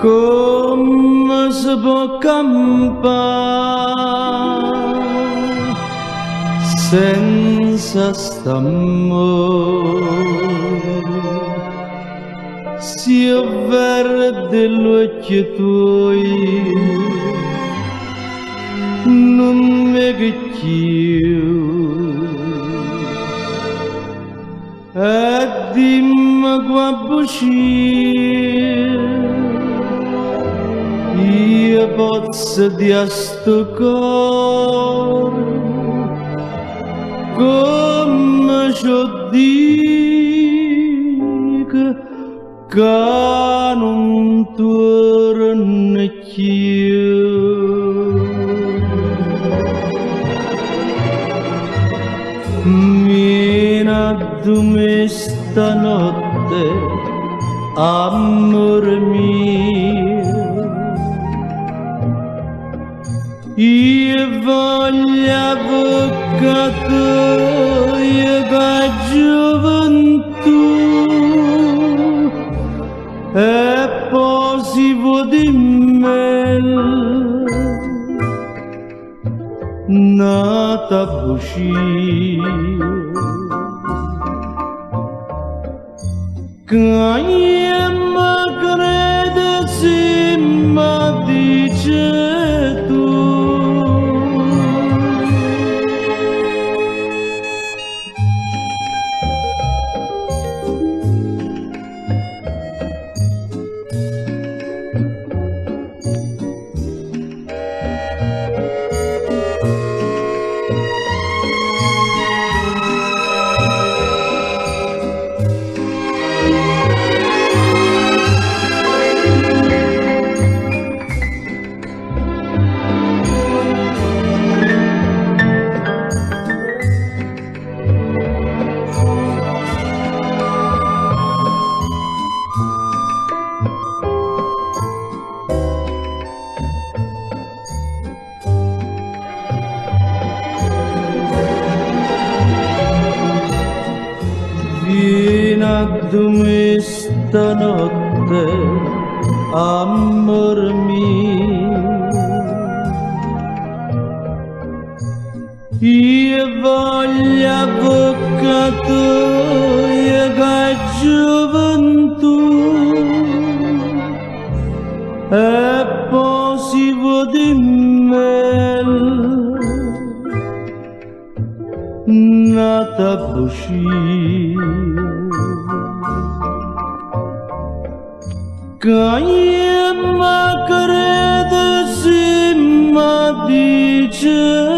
come si può campare senza st'amore? Sia verde l'occhio tuoi non mi più e dimmi qua buccia io posso di a sto cuore come ciò dico che non torna più. Mina dume stanotte, amore mio, io voglio avvocato che gioventù e posivo di me nata buccia che io mi crede se mi dice tu. Vieni stanotte, amor mio, io voglio avvocato che gioventù e posivo di me nata buccia che io mi crede se mi dice